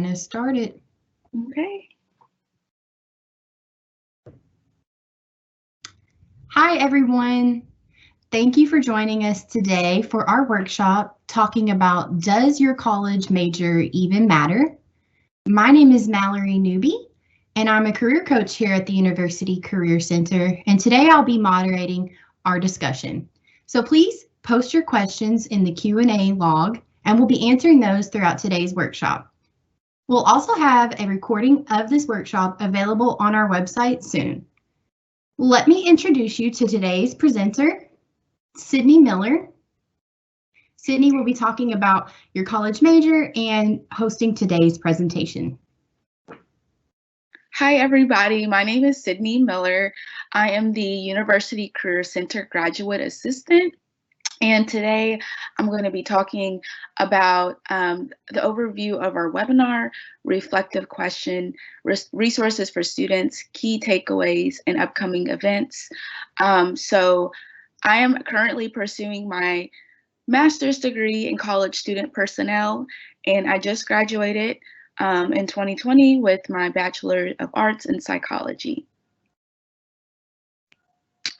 us started. Okay. Hi, everyone. Thank you for joining us today for our workshop talking about Does Your College Major Even Matter? My name is Mallory Newby, and I'm a career coach here at the University Career Center. And today I'll be moderating our discussion. So please post your questions in the Q&A log, and we'll be answering those throughout today's workshop. We'll also have a recording of this workshop available on our website soon. Let me introduce you to today's presenter, Sydney Miller. Sydney will be talking about your college major and hosting today's presentation. Hi, everybody. My name is Sydney Miller. I am the University Career Center Graduate Assistant. And today I'm going to be talking about the overview of our webinar, reflective question, resources for students, key takeaways, and upcoming events. So I am currently pursuing my master's degree in college student personnel, and I just graduated in 2020 with my Bachelor of Arts in Psychology.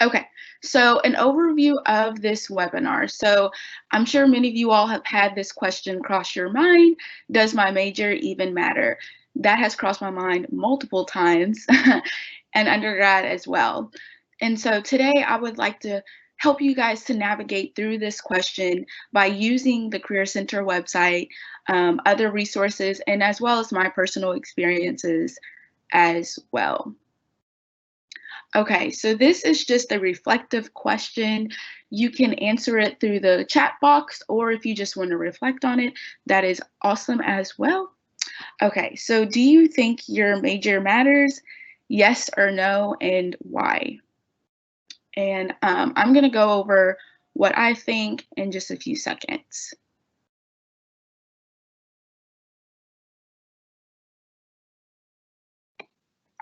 Okay, so an overview of this webinar. So I'm sure many of you all have had this question cross your mind, does my major even matter? That has crossed my mind multiple times, and undergrad as well. And so today I would like to help you guys to navigate through this question by using the Career Center website, other resources, and as well as my personal experiences as well. Okay, so this is just a reflective question. You can answer it through the chat box, or if you just want to reflect on it, that is awesome as well. Okay, so do you think your major matters? Yes or no, and why? And I'm going to go over what I think in just a few seconds.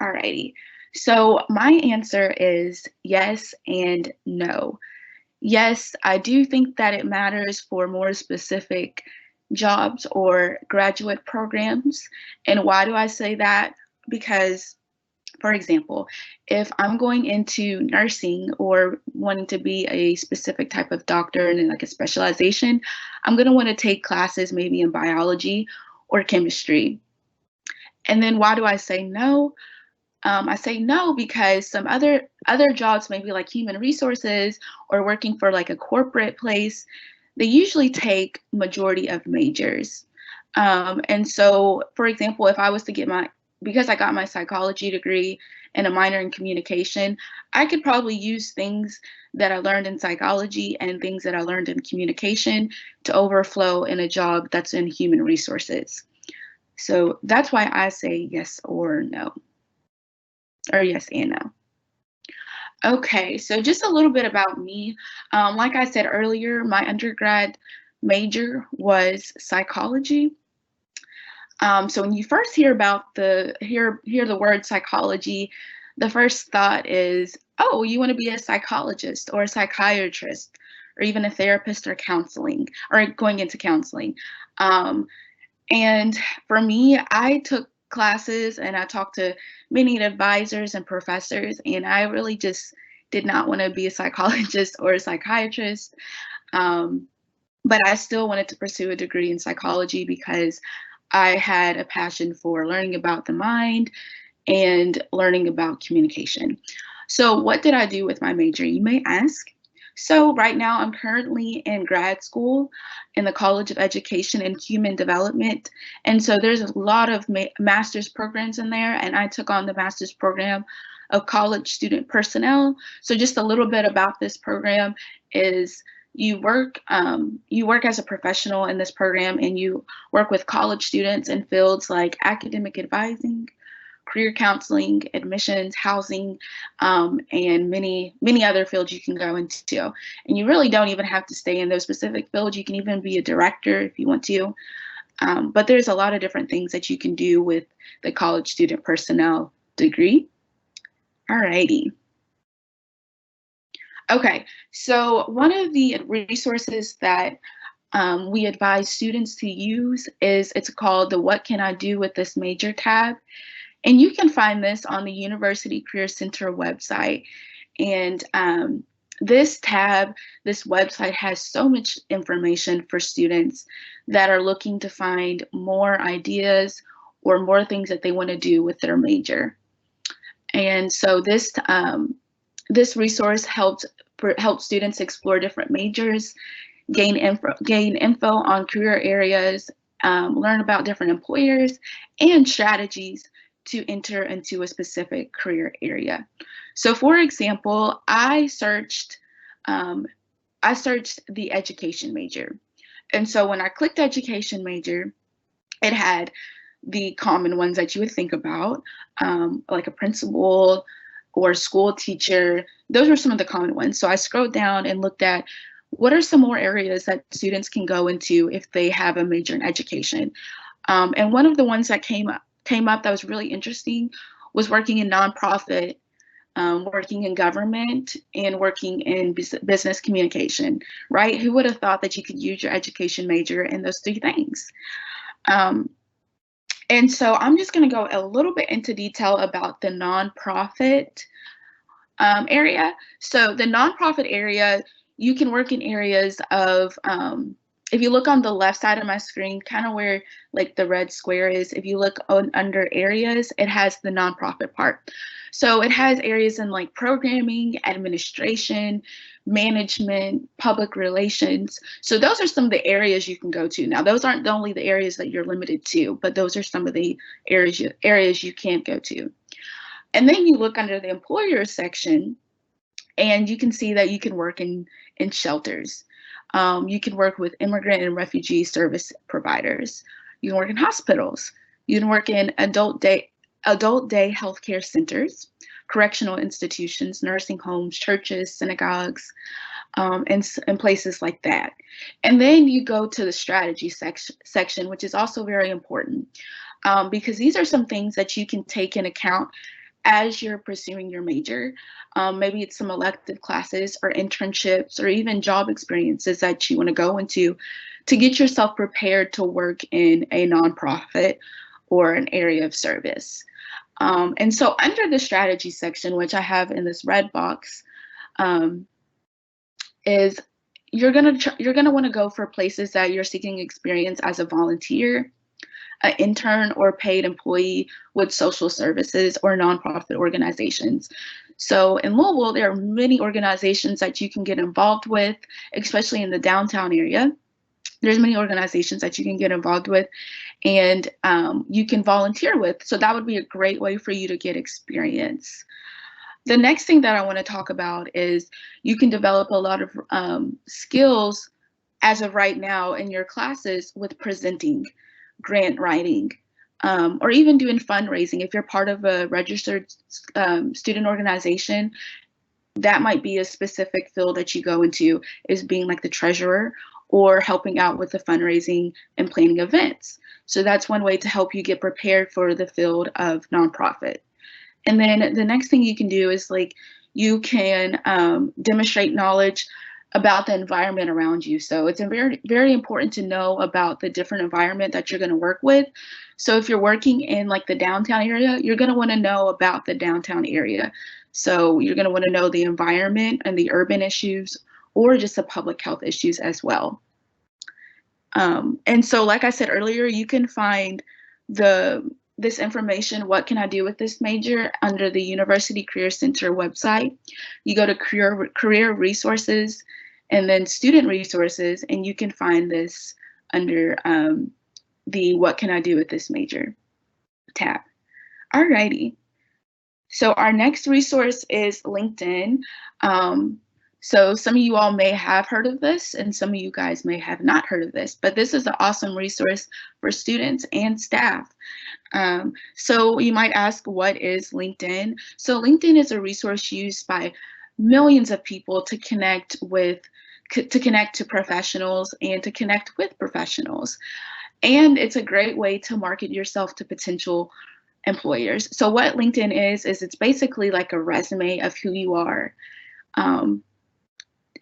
Alrighty, so my answer is yes and no. Yes, I do think that it matters for more specific jobs or graduate programs. And why do I say that? Because, for example, if I'm going into nursing or wanting to be a specific type of doctor and like a specialization, I'm going to want to take classes maybe in biology or chemistry. And then why do I say no? I say no because some other jobs, maybe like human resources or working for like a corporate place, they usually take majority of majors. And so, for example, if I was to get because I got my psychology degree and a minor in communication, I could probably use things that I learned in psychology and things that I learned in communication to overflow in a job that's in human resources. So that's why I say yes or no. Or yes and no. Okay, so just a little bit about me. Like I said earlier, my undergrad major was psychology. So when you first hear about hear the word psychology, the first thought is, oh, you want to be a psychologist or a psychiatrist, or even a therapist or counseling, or going into counseling. And for me, I took classes and I talked to many advisors and professors, and I really just did not want to be a psychologist or a psychiatrist. But I still wanted to pursue a degree in psychology because I had a passion for learning about the mind and learning about communication. So what did I do with my major, you may ask? So right now I'm currently in grad school in the College of Education and Human Development. And so there's a lot of master's programs in there, and I took on the master's program of college student personnel. So just a little bit about this program is you work as a professional in this program, and you work with college students in fields like academic advising, career counseling, admissions, housing, and many other fields you can go into. And you really don't even have to stay in those specific fields. You can even be a director if you want to. But there's a lot of different things that you can do with the college student personnel degree. Alrighty. Okay, so one of the resources that we advise students to use is it's called the What Can I Do with This Major tab. And you can find this on the University Career Center website. And this tab, this website has so much information for students that are looking to find more ideas or more things that they want to do with their major. And so this resource helps students explore different majors, gain info on career areas, learn about different employers, and strategies to enter into a specific career area. So, for example, I searched the education major, and so when I clicked education major, it had the common ones that you would think about, like a principal or school teacher. Those were some of the common ones. So I scrolled down and looked at what are some more areas that students can go into if they have a major in education. And one of the ones that came up that was really interesting was working in nonprofit, working in government, and working in business communication, right? Who would have thought that you could use your education major in those three things? And so I'm just going to go a little bit into detail about the nonprofit area. So the nonprofit area, you can work in areas of, if you look on the left side of my screen, kind of where like the red square is, if you look under areas, it has the nonprofit part. So it has areas in like programming, administration, management, public relations. So those are some of the areas you can go to. Now, those aren't only the areas that you're limited to, but those are some of the areas you can't go to. And then you look under the employers section, and you can see that you can work in shelters. You can work with immigrant and refugee service providers. You can work in hospitals. You can work in adult day healthcare centers, correctional institutions, nursing homes, churches, synagogues, and places like that. And then you go to the strategy section, which is also very important, because these are some things that you can take in account as you're pursuing your major. Maybe it's some elective classes or internships or even job experiences that you want to go into to get yourself prepared to work in a nonprofit or an area of service. And so under the strategy section, which I have in this red box, is you're gonna want to go for places that you're seeking experience as a volunteer, an intern, or paid employee with social services or nonprofit organizations. So in Louisville, there are many organizations that you can get involved with, especially in the downtown area. There's many organizations that you can get involved with and you can volunteer with. So that would be a great way for you to get experience. The next thing that I want to talk about is you can develop a lot of skills as of right now in your classes with presenting, grant writing, or even doing fundraising. If you're part of a registered student organization, that might be a specific field that you go into, is being like the treasurer or helping out with the fundraising and planning events. So that's one way to help you get prepared for the field of nonprofit. And then the next thing you can do is like you can demonstrate knowledge about the environment around you. So it's very, very important to know about the different environment that you're going to work with. So if you're working in like the downtown area, you're going to want to know about the downtown area. So you're going to want to know the environment and the urban issues or just the public health issues as well. And so like I said earlier, you can find this information, what can I do with this major, under the University Career Center website. You go to career resources and then student resources, and you can find this under the What Can I Do with This Major tab. Alrighty. So our next resource is LinkedIn. So some of you all may have heard of this and some of you guys may have not heard of this, but this is an awesome resource for students and staff. So you might ask, what is LinkedIn? So LinkedIn is a resource used by millions of people to connect to professionals and to connect with professionals. And it's a great way to market yourself to potential employers. So what LinkedIn is it's basically like a resume of who you are.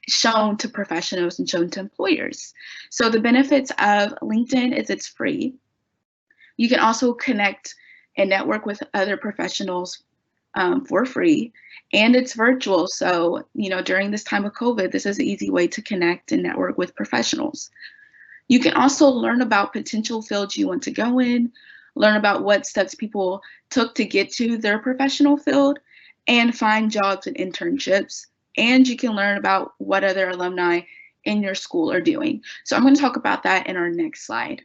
shown to professionals and shown to employers. So the benefits of LinkedIn is it's free. You can also connect and network with other professionals for free, and it's virtual. So, during this time of COVID, this is an easy way to connect and network with professionals. You can also learn about potential fields you want to go in, learn about what steps people took to get to their professional field, and find jobs and internships. And you can learn about what other alumni in your school are doing. So I'm going to talk about that in our next slide.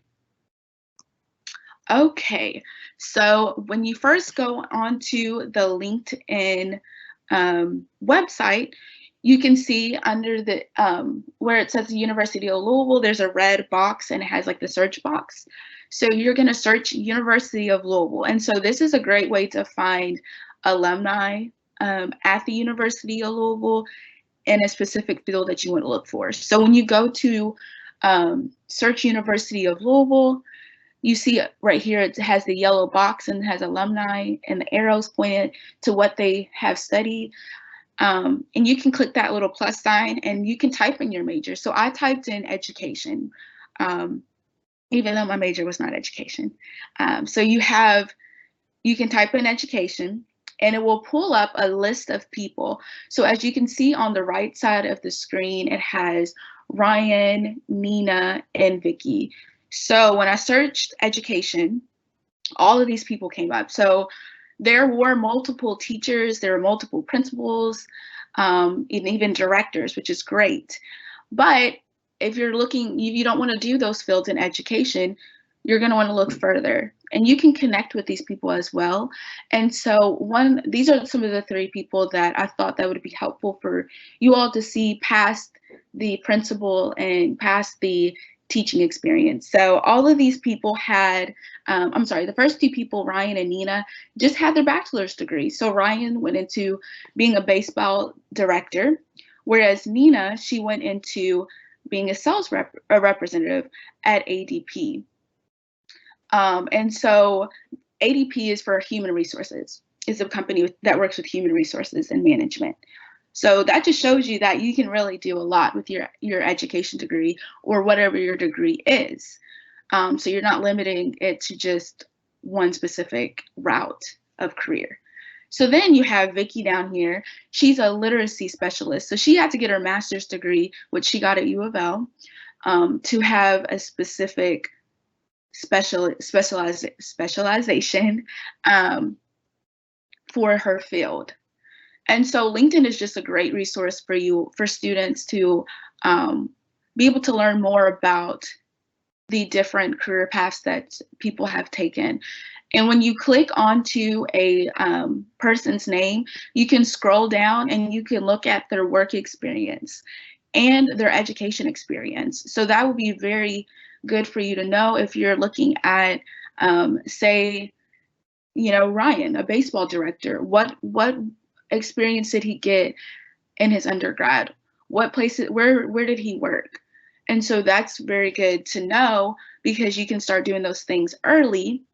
Okay, so when you first go onto the LinkedIn website, you can see under the where it says the University of Louisville, there's a red box and it has like the search box. So you're going to search University of Louisville. And so this is a great way to find alumni at the University of Louisville in a specific field that you want to look for. So when you go to search University of Louisville, you see right here, it has the yellow box and it has alumni and the arrows pointed to what they have studied. And you can click that little plus sign and you can type in your major. So I typed in education, even though my major was not education. So you can type in education and it will pull up a list of people. So as you can see on the right side of the screen, it has Ryan, Nina, and Vicky. So when I searched education, all of these people came up. So there were multiple teachers, there were multiple principals, and even directors, which is great. But if you're looking, you don't want to do those fields in education, you're going to want to look further. And you can connect with these people as well. And so these are some of the 3 people that I thought that would be helpful for you all to see past the principal and past the teaching experience. So all of these people had, the first 2 people, Ryan and Nina, just had their bachelor's degree. So Ryan went into being a baseball director, whereas Nina, she went into being a sales representative at ADP. And so ADP is for human resources. It's a company that works with human resources and management. So that just shows you that you can really do a lot with your education degree or whatever your degree is. So you're not limiting it to just one specific route of career. So then you have Vicky down here. She's a literacy specialist. So she had to get her master's degree, which she got at U of L, to have a specific specialization for her field. And so LinkedIn is just a great resource for students to be able to learn more about the different career paths that people have taken. And when you click onto a person's name, you can scroll down and you can look at their work experience and their education experience. So that would be very good for you to know if you're looking at, say, Ryan, a baseball director. What experience did he get in his undergrad? What places, where did he work? And so that's very good to know because you can start doing those things early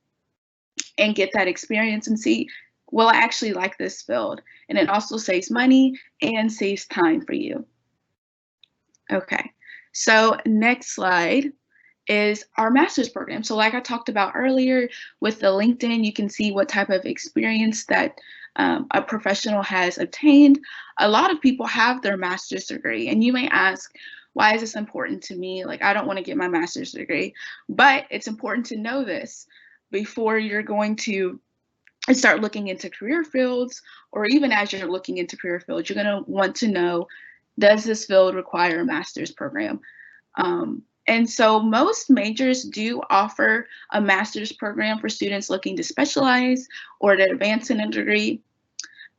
and get that experience and see, well, I actually like this field. And it also saves money and saves time for you. Okay, so next slide is our master's program. So like I talked about earlier with the LinkedIn, you can see what type of experience that a professional has obtained. A lot of people have their master's degree, and you may ask, why is this important to me? Like, I don't want to get my master's degree, but it's important to know this before you're going to start looking into career fields, or even as you're looking into career fields, you're going to want to know, does this field require a master's program? And so most majors do offer a master's program for students looking to specialize or to advance in a degree.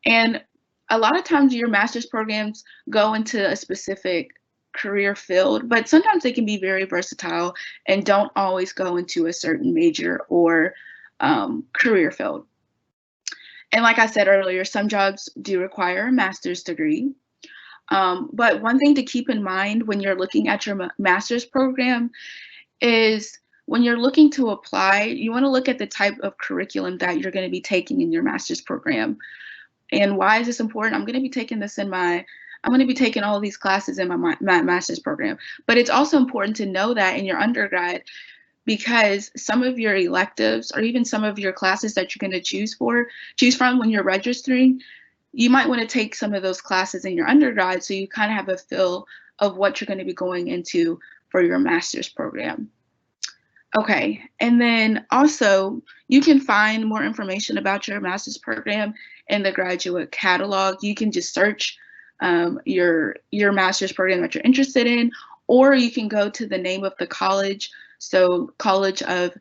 And a lot of times your master's programs go into a specific career field, but sometimes they can be very versatile and don't always go into a certain major or career field. And like I said earlier, some jobs do require a master's degree. But one thing to keep in mind when you're looking at your master's program is when you're looking to apply, you want to look at the type of curriculum that you're going to be taking in your master's program. And why is this important? I'm going to be taking this in my I'm going to be taking all these classes in my master's program. But it's also important to know that in your undergrad, because some of your electives or even some of your classes that you're going to choose from when you're registering, you might want to take some of those classes in your undergrad so you kind of have a feel of what you're going to be going into for your master's program. Okay, and then also you can find more information about your master's program in the graduate catalog. You can just search your master's program that you're interested in, or you can go to the name of the college. So College of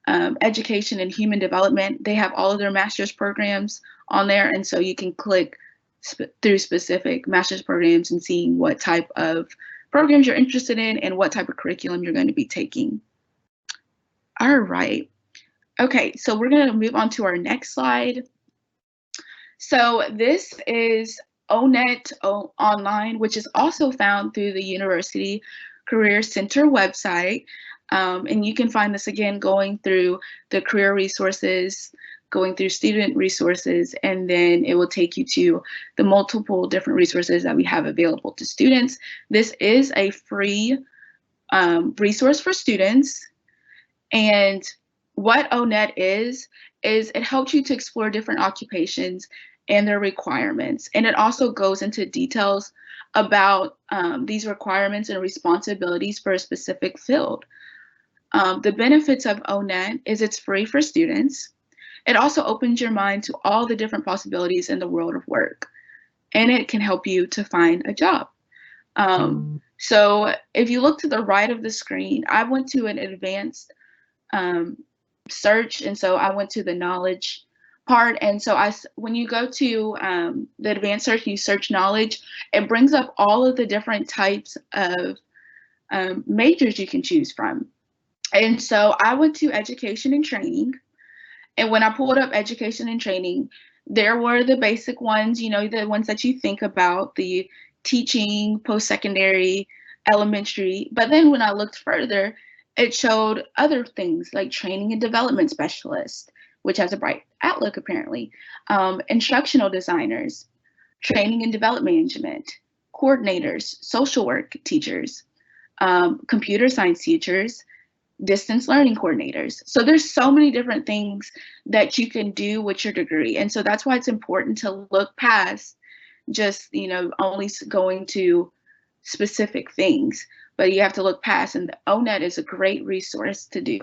Education and Human Development, they have all of their master's programs on there, and so you can click through specific master's programs and seeing what type of programs you're interested in and what type of curriculum you're going to be taking. All right. Okay, so we're going to move on to our next slide. So this is ONET Online, which is also found through the University Career Center website. And you can find this again going through the career resources, going through student resources, and then it will take you to the multiple different resources that we have available to students. This is a free resource for students. And what ONET is it helps you to explore different occupations and their requirements. And it also goes into details about these requirements and responsibilities for a specific field. The benefits of ONET is it's free for students. It also opens your mind to all the different possibilities in the world of work. And it can help you to find a job. So if you look to the right of the screen, I went to an advanced search, and so I went to the knowledge part. And so when you go to the advanced search, you search knowledge, it brings up all of the different types of majors you can choose from. And so I went to education and training, and when I pulled up education and training, there were the basic ones, you know, the ones that you think about, the teaching, post-secondary, elementary. But then when I looked further, it showed other things like training and development specialist, which has a bright outlook apparently, instructional designers, training and development management, coordinators, social work teachers, computer science teachers, distance learning coordinators. So there's so many different things that you can do with your degree. And so that's why it's important to look past just, you know, only going to specific things, but you have to look past, and the ONET is a great resource to do.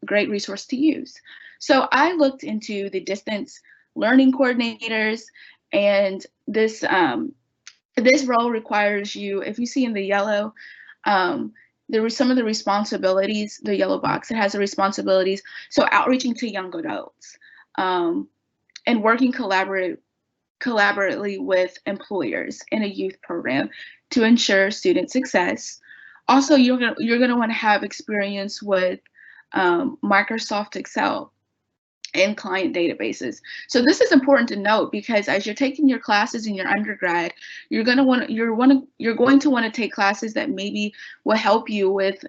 Great resource to use. So I looked into the distance learning coordinators, and this role requires you, if you see in the yellow, there were some of the responsibilities, the yellow box, it has the responsibilities. So outreaching to young adults and working collaboratively with employers in a youth program to ensure student success. Also, you're going to want to have experience with Microsoft Excel and client databases. So this is important to note, because as you're taking your classes in your undergrad, you're going to want to take classes that maybe will help you with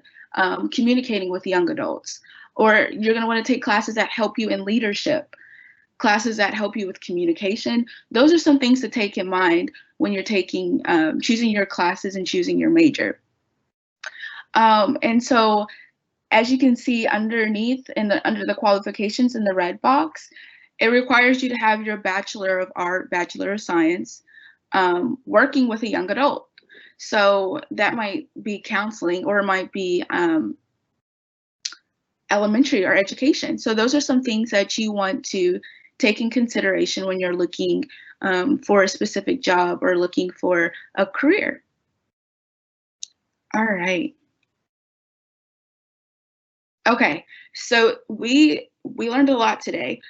communicating with young adults, or you're going to want to take classes that help you in leadership, classes that help you with communication. Those are some things to take in mind when you're taking choosing your classes and choosing your major. And so, as you can see underneath under the qualifications in the red box, it requires you to have your Bachelor of Art, Bachelor of Science, working with a young adult. So that might be counseling, or it might be elementary or education. So those are some things that you want to take in consideration when you're looking for a specific job or looking for a career. All right. Okay, so we learned a lot today.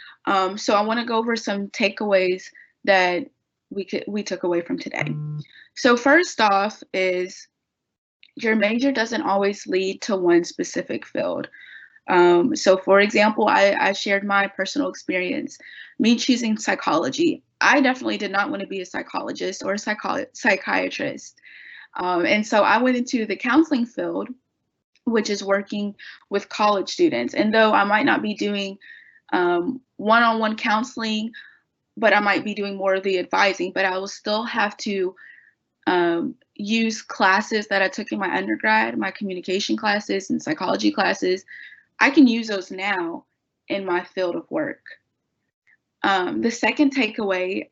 So I want to go over some takeaways that we took away from today. So first off is your major doesn't always lead to one specific field. So for example, I shared my personal experience, me choosing psychology. I definitely did not want to be a psychologist or a psychiatrist. And so I went into the counseling field, which is working with college students. And though I might not be doing one-on-one counseling but I might be doing more of the advising, but I will still have to use classes that I took in my undergrad, my communication classes and psychology classes. I can use those now in my field of work. The second takeaway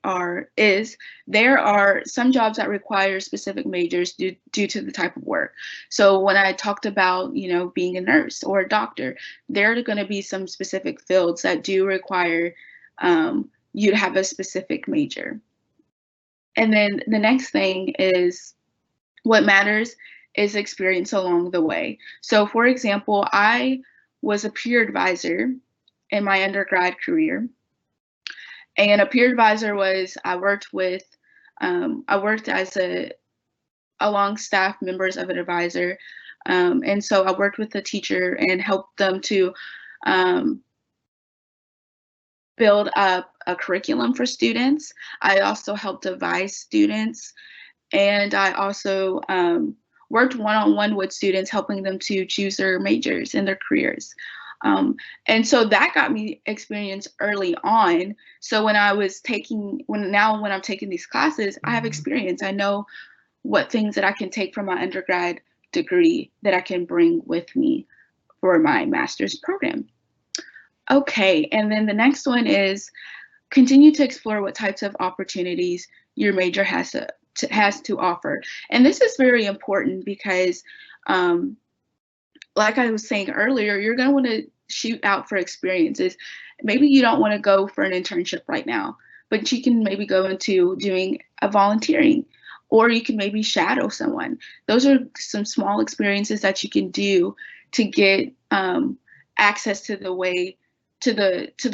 is there are some jobs that require specific majors due to the type of work. So when I talked about, being a nurse or a doctor, there are going to be some specific fields that do require you to have a specific major. And then the next thing is what matters is experience along the way. So for example, I was a peer advisor in my undergrad career. And a peer advisor was, I worked as along staff members of an advisor. And so I worked with the teacher and helped them to build up a curriculum for students. I also helped advise students. And I also worked one-on-one with students, helping them to choose their majors in their careers. And so that got me experience early on. So when I'm taking these classes, I have experience. I know what things that I can take from my undergrad degree that I can bring with me for my master's program. Okay, and then the next one is continue to explore what types of opportunities your major has to offer. And this is very important because like I was saying earlier, you're going to want to shoot out for experiences. Maybe you don't want to go for an internship right now, but you can maybe go into doing a volunteering, or you can maybe shadow someone. Those are some small experiences that you can do to get access to the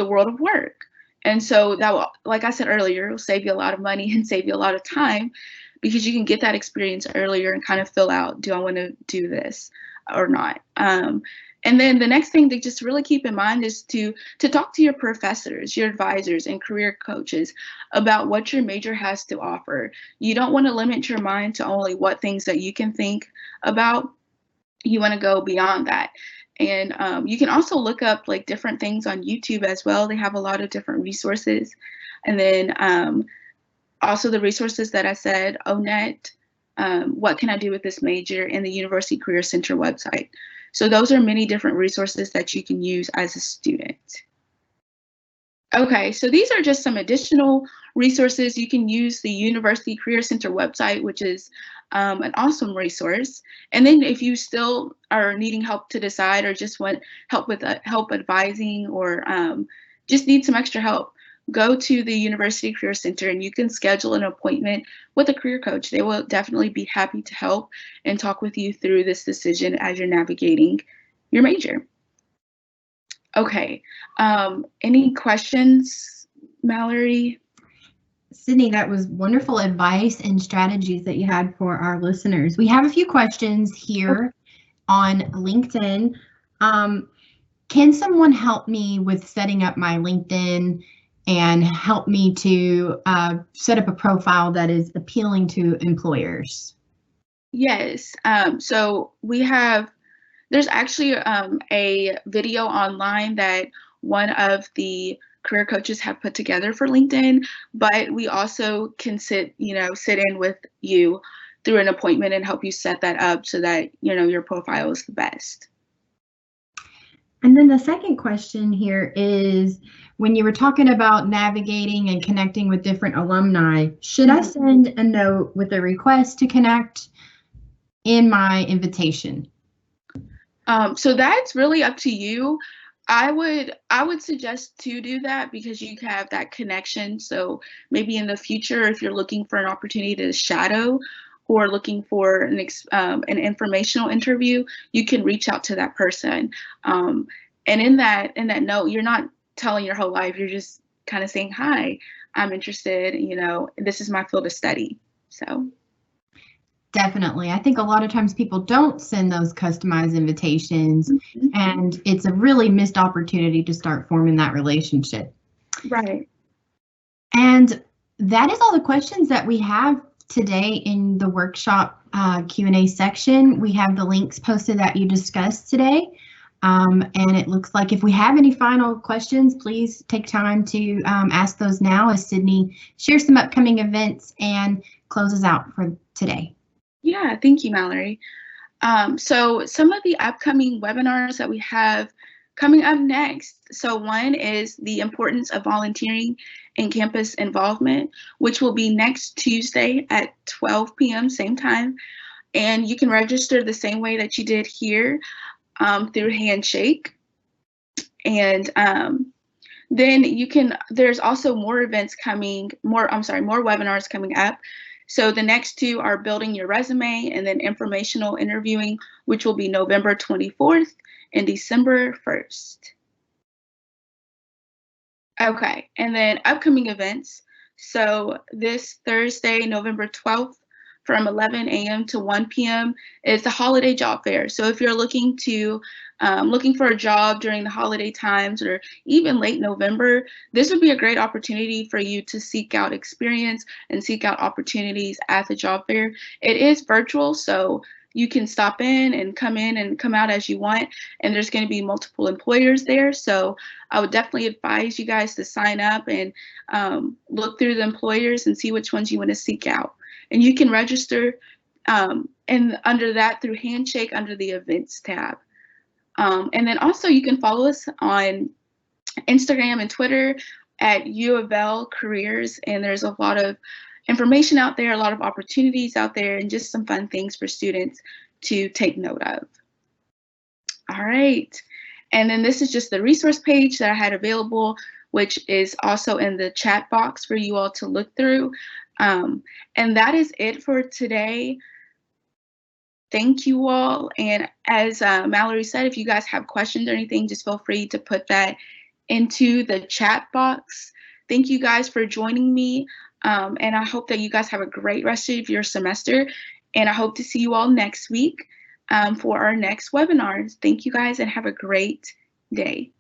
world of work. And so that will, like I said earlier, will save you a lot of money and save you a lot of time, because you can get that experience earlier and kind of fill out, do I want to do this or not? And then the next thing to just really keep in mind is to talk to your professors, your advisors, and career coaches about what your major has to offer. You don't want to limit your mind to only what things that you can think about. You want to go beyond that. And you can also look up like different things on YouTube as well. They have a lot of different resources. And then also the resources that I said, ONET, what can I do with this major, and the University Career Center website. So those are many different resources that you can use as a student. Okay, so these are just some additional resources. You can use the University Career Center website, which is an awesome resource. And then if you still are needing help to decide, or just want help with help advising, or just need some extra help, go to the University Career Center and you can schedule an appointment with a career coach. They will definitely be happy to help and talk with you through this decision as you're navigating your major. Okay, any questions, Mallory? Sydney, that was wonderful advice and strategies that you had for our listeners. We have a few questions here on LinkedIn. Can someone help me with setting up my LinkedIn and help me to set up a profile that is appealing to employers? Yes, so there's actually a video online that one of the career coaches have put together for LinkedIn, but we also can sit in with you through an appointment and help you set that up so that your profile is the best. And then the second question here is, when you were talking about navigating and connecting with different alumni, should I send a note with a request to connect in my invitation? So that's really up to you. I would suggest to do that, because you have that connection. So maybe in the future, if you're looking for an opportunity to shadow or looking for an informational interview, you can reach out to that person. And in that note, you're not telling your whole life. You're just kind of saying, "Hi, I'm interested. This is my field of study." So. Definitely. I think a lot of times people don't send those customized invitations, and it's a really missed opportunity to start forming that relationship. Right. And that is all the questions that we have today in the workshop Q&A section. We have the links posted that you discussed today. And it looks like if we have any final questions, please take time to ask those now as Sydney shares some upcoming events and closes out for today. Yeah, thank you, Mallory. So some of the upcoming webinars that we have coming up next. So one is the importance of volunteering and campus involvement, which will be next Tuesday at 12 p.m. same time. And you can register the same way that you did here through Handshake. And then there's also more events coming, more webinars coming up. So the next two are building your resume and then informational interviewing, which will be November 24th and December 1st. Okay, and then upcoming events. So this Thursday, November 12th, from 11 a.m. to 1 p.m. is the holiday job fair. So if you're looking for a job during the holiday times or even late November, this would be a great opportunity for you to seek out experience and seek out opportunities at the job fair. It is virtual, so you can stop in and come out as you want, and there's going to be multiple employers there. So I would definitely advise you guys to sign up and look through the employers and see which ones you want to seek out. And you can register and under that through Handshake under the events tab. And then also you can follow us on Instagram and Twitter at U of L Careers, and there's a lot of information out there, a lot of opportunities out there, and just some fun things for students to take note of. All right, and then this is just the resource page that I had available, which is also in the chat box for you all to look through. And that is it for today. Thank you all. And as Mallory said, if you guys have questions or anything, just feel free to put that into the chat box. Thank you guys for joining me. And I hope that you guys have a great rest of your semester. And I hope to see you all next week for our next webinars. Thank you guys and have a great day.